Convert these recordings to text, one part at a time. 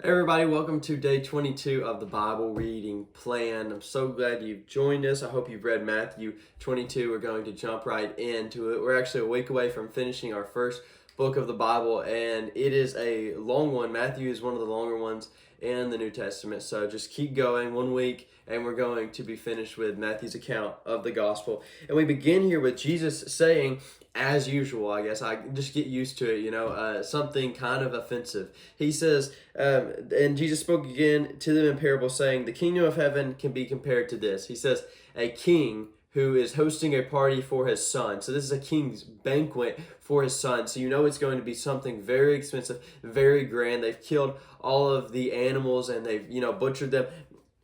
Hey everybody, welcome to day 22 of the Bible reading plan. I'm so glad you've joined us. I hope you've read Matthew 22. We're going to jump right into it. We're actually a week away from finishing our first book of the Bible, and it is a long one. Matthew is one of the longer ones in the New Testament. So just keep going 1 week, and we're going to be finished with Matthew's account of the gospel. And we begin here with Jesus saying, as usual, I guess I just get used to it, something kind of offensive. He says, and Jesus spoke again to them in parable, saying, the kingdom of heaven can be compared to this. He says, a king who is hosting a party for his son. So this is a king's banquet for his son. So you know it's going to be something very expensive, very grand. They've killed all of the animals and they've, butchered them.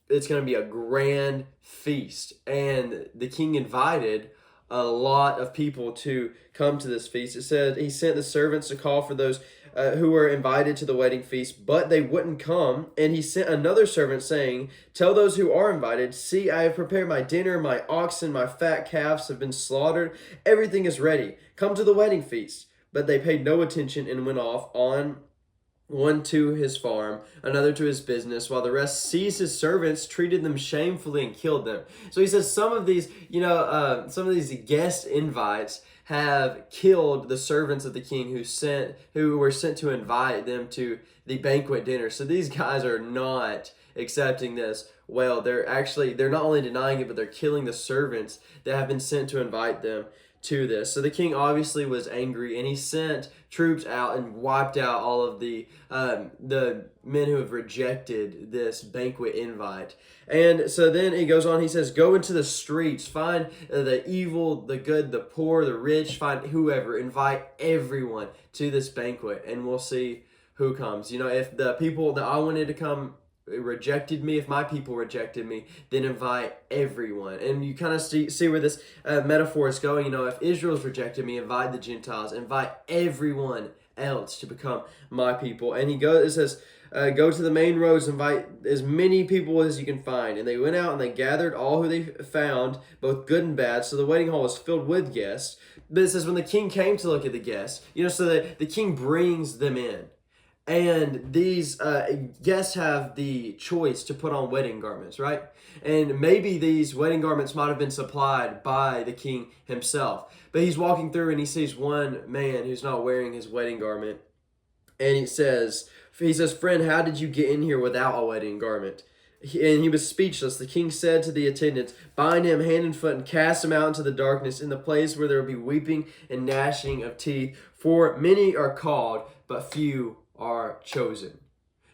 It's going to be a grand feast. And the king invited a lot of people to come to this feast. It said he sent the servants to call for those who were invited to the wedding feast, but they wouldn't come. And he sent another servant saying, tell those who are invited, see, I have prepared my dinner, my oxen, my fat calves have been slaughtered. Everything is ready. Come to the wedding feast. But they paid no attention and went off, on one to his farm, another to his business, while the rest seized his servants, treated them shamefully, and killed them. So he says some of these, some of these guest invites have killed the servants of the king who were sent to invite them to the banquet dinner. So these guys are not accepting this. Well, they're not only denying it, but they're killing the servants that have been sent to invite them to this. So the king obviously was angry, and he sent troops out and wiped out all of the men who have rejected this banquet invite. And so then he goes on, he says, go into the streets, find the evil, the good, the poor, the rich, find whoever, invite everyone to this banquet, and we'll see who comes. If the people that I wanted to come rejected me, if my people rejected me, then invite everyone. And you kind of see where this metaphor is going. If Israel's rejected me, invite the Gentiles, invite everyone else to become my people. And it says, go to the main roads, invite as many people as you can find. And they went out and they gathered all who they found, both good and bad. So the wedding hall was filled with guests. But it says when the king came to look at the guests, so that the king brings them in. And these guests have the choice to put on wedding garments, right? And maybe these wedding garments might have been supplied by the king himself. But he's walking through and he sees one man who's not wearing his wedding garment. And he says, friend, how did you get in here without a wedding garment? And he was speechless. The king said to the attendants, bind him hand and foot and cast him out into the darkness, in the place where there will be weeping and gnashing of teeth. For many are called, but few are chosen.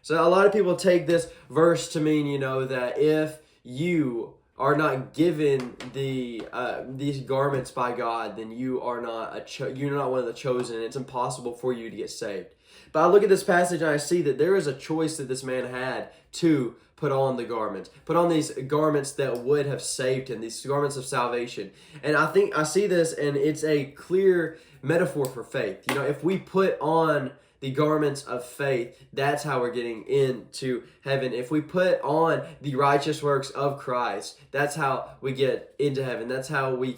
So a lot of people take this verse to mean, that if you are not given these garments by God, then you are not you're not one of the chosen, and it's impossible for you to get saved. But I look at this passage and I see that there is a choice that this man had to put on the garments, put on these garments that would have saved him, these garments of salvation. And I think I see this, and it's a clear metaphor for faith. If we put on the garments of faith, that's how we're getting into heaven. If we put on the righteous works of Christ, that's how we get into heaven. That's how we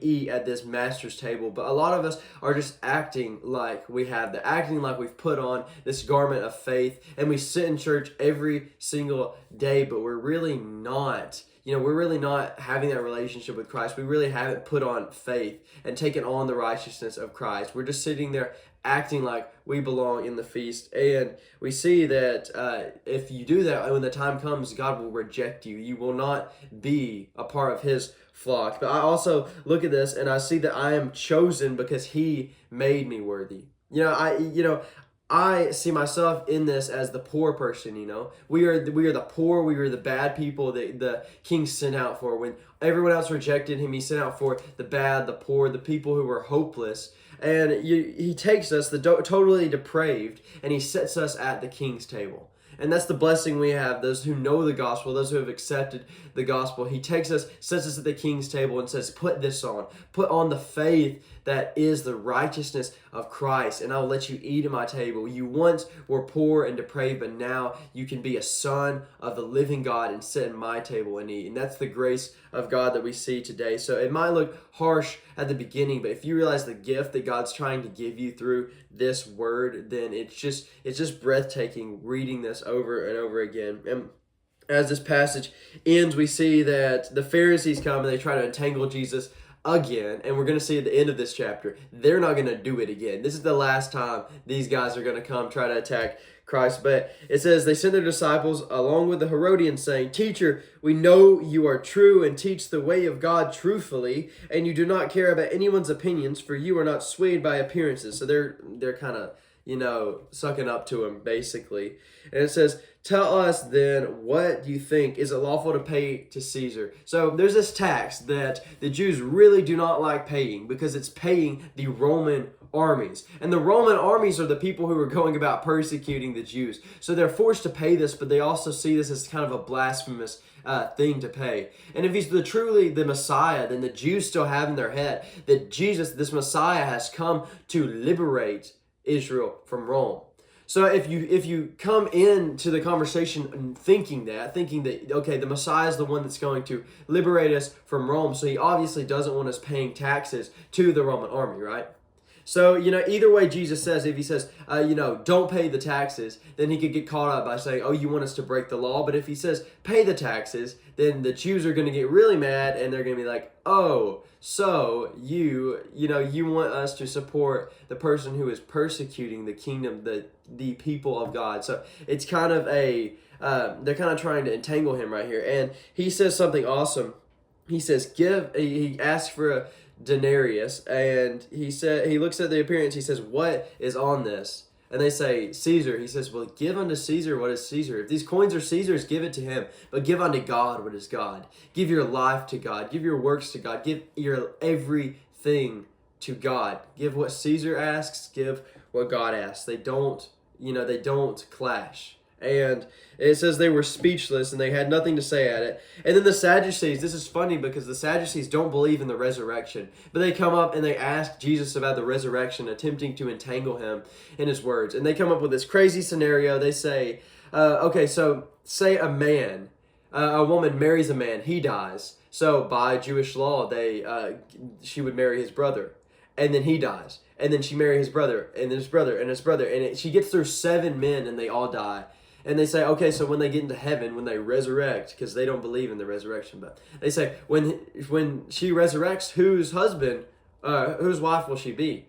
eat at this master's table. But a lot of us are just acting like acting like we've put on this garment of faith, and we sit in church every single day, but we're really not. We're really not having that relationship with Christ. We really haven't put on faith and taken on the righteousness of Christ. We're just sitting there acting like we belong in the feast. And we see that if you do that, when the time comes, God will reject you. You will not be a part of his flock. But I also look at this and I see that I am chosen because he made me worthy. I see myself in this as the poor person. We are the poor. We are the bad people that the king sent out for. When everyone else rejected him, he sent out for the bad, the poor, the people who were hopeless. And he takes us, the totally depraved, and he sets us at the king's table. And that's the blessing we have, those who know the gospel, those who have accepted the gospel. He takes us, sets us at the king's table and says, put this on. Put on the faith that is the righteousness of Christ, and I'll let you eat at my table. You once were poor and depraved, but now you can be a son of the living God and sit at my table and eat. And that's the grace of God that we see today. So it might look harsh at the beginning, but if you realize the gift that God's trying to give you through this word, then it's just breathtaking reading this over and over again. And as this passage ends, we see that the Pharisees come and they try to entangle Jesus again. And we're going to see at the end of this chapter, they're not going to do it again. This is the last time these guys are going to come try to attack Christ. But it says, they sent their disciples along with the Herodians, saying, "Teacher, we know you are true and teach the way of God truthfully, and you do not care about anyone's opinions, for you are not swayed by appearances." So they're kind of, sucking up to him, basically. And it says, "Tell us then, what do you think? Is it lawful to pay to Caesar?" So there's this tax that the Jews really do not like paying because it's paying the Roman armies. And the Roman armies are the people who are going about persecuting the Jews. So they're forced to pay this, but they also see this as kind of a blasphemous thing to pay. And if he's truly the Messiah, then the Jews still have in their head that Jesus, this Messiah, has come to liberate Israel from Rome. So if you come into the conversation thinking that, okay, the Messiah is the one that's going to liberate us from Rome, so he obviously doesn't want us paying taxes to the Roman army, right? So, either way Jesus says, if he says, don't pay the taxes, then he could get caught up by saying, oh, you want us to break the law. But if he says, pay the taxes, then the Jews are going to get really mad and they're going to be like, oh, so you want us to support the person who is persecuting the kingdom, the people of God. So it's kind of they're kind of trying to entangle him right here. And he says something awesome. He says, he asks for a denarius, and he looks at the appearance. He says, "What is on this?" And they say, "Caesar." He says, "Well, give unto Caesar what is Caesar. If these coins are Caesar's, give it to him. But give unto God what is God. Give your life to God. Give your works to God. Give your everything to God. Give what Caesar asks. Give what God asks." They don't clash. And it says they were speechless and they had nothing to say at it. And then the Sadducees, this is funny because the Sadducees don't believe in the resurrection. But they come up and they ask Jesus about the resurrection, attempting to entangle him in his words. And they come up with this crazy scenario. They say, okay, so say a woman marries a man, he dies. So by Jewish law, she would marry his brother. And then he dies. And then she marries his brother, and his brother, and his brother. And she gets through 7 men and they all die. And they say, okay, so when they get into heaven, when they resurrect, because they don't believe in the resurrection, but they say, when she resurrects, whose wife will she be?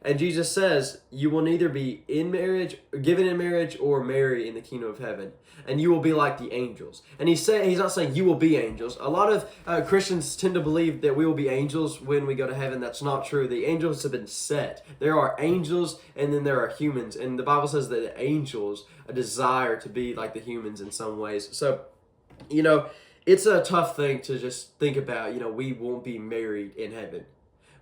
And Jesus says, you will neither be given in marriage, or marry in the kingdom of heaven. And you will be like the angels. And he's not saying you will be angels. A lot of Christians tend to believe that we will be angels when we go to heaven. That's not true. The angels have been set. There are angels and then there are humans. And the Bible says that the angels desire to be like the humans in some ways. So, it's a tough thing to just think about, we won't be married in heaven.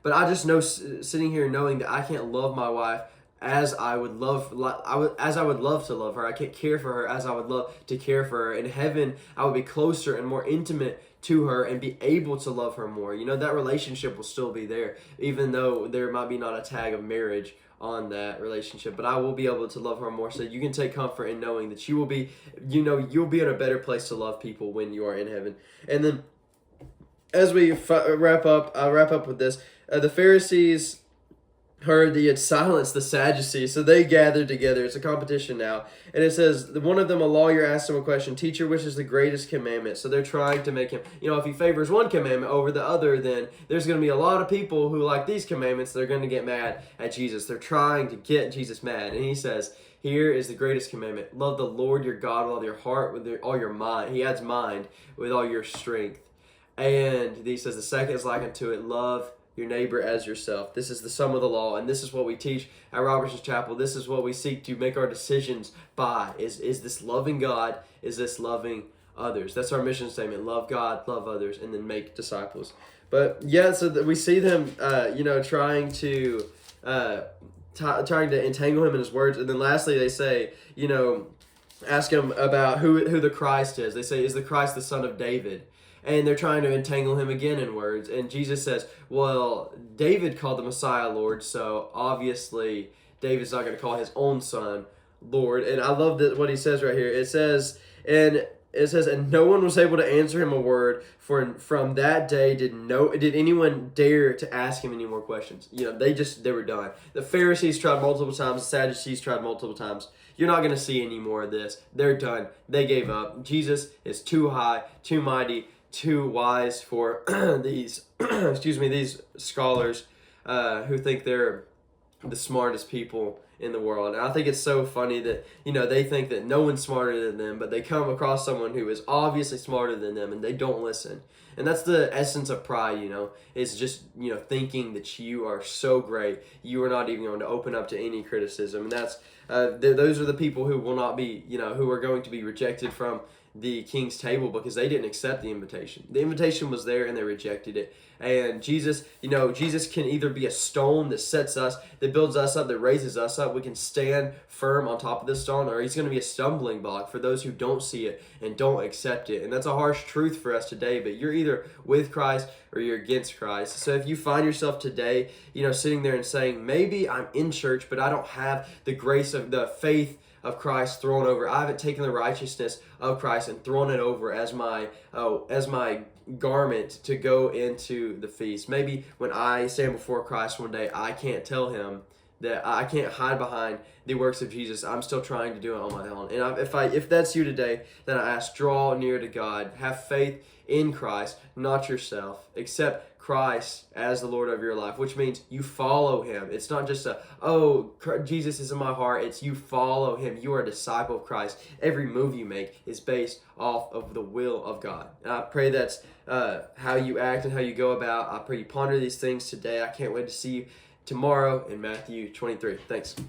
But I just know, sitting here knowing that I can't love my wife as I would love to love her. I can't care for her as I would love to care for her. In heaven, I would be closer and more intimate to her and be able to love her more. That relationship will still be there, even though there might be not a tag of marriage on that relationship. But I will be able to love her more. So you can take comfort in knowing that you will be, you'll be in a better place to love people when you are in heaven. And then, as we wrap up with this. The Pharisees heard he had silenced the Sadducees, so they gathered together. It's a competition now. And it says, one of them, a lawyer, asked him a question, "Teacher, which is the greatest commandment?" So they're trying to make him, if he favors one commandment over the other, then there's going to be a lot of people who like these commandments. They're going to get mad at Jesus. They're trying to get Jesus mad. And he says, here is the greatest commandment. Love the Lord your God with all your heart, with all your mind. He adds mind, with all your strength. And he says, the second is like unto it, love your neighbor as yourself. This is the sum of the law, and this is what we teach at Robertson's Chapel. This is what we seek to make our decisions by. Is this loving God? Is this loving others? That's our mission statement. Love God, love others, and then make disciples. But yeah, so we see them, trying to entangle him in his words. And then lastly, they say, ask him about who the Christ is. They say, is the Christ the son of David? And they're trying to entangle him again in words. And Jesus says, well, David called the Messiah Lord, so obviously David's not going to call his own son Lord. And I love what he says right here. It says, and it says, and no one was able to answer him a word, for from that day did anyone dare to ask him any more questions. They were done. The Pharisees tried multiple times, the Sadducees tried multiple times. You're not going to see any more of this. They're done. They gave up. Jesus is too high, too mighty, too wise for these these scholars who think they're the smartest people in the world. And I think it's so funny that, they think that no one's smarter than them, but they come across someone who is obviously smarter than them and they don't listen. And that's the essence of pride, is just, thinking that you are so great, you are not even going to open up to any criticism. And that's, those are the people who will not be, who are going to be rejected from the king's table because they didn't accept the invitation. The invitation was there and they rejected it. And Jesus, Jesus can either be a stone that sets us, that builds us up, that raises us up. We can stand firm on top of this stone, or he's going to be a stumbling block for those who don't see it and don't accept it. And that's a harsh truth for us today, but you're either with Christ or you're against Christ. So if you find yourself today, sitting there and saying, maybe I'm in church, but I don't have the grace of the faith of Christ thrown over. I haven't taken the righteousness of Christ and thrown it over as my garment to go into the feast. Maybe when I stand before Christ one day, I can't tell him that I can't hide behind the works of Jesus. I'm still trying to do it on my own. And if that's you today, then I ask, draw near to God. Have faith in Christ, not yourself. Accept Christ as the Lord of your life, which means you follow him. It's not just Jesus is in my heart. It's you follow him. You are a disciple of Christ. Every move you make is based off of the will of God. And I pray that's how you act and how you go about. I pray you ponder these things today. I can't wait to see you tomorrow in Matthew 23. Thanks.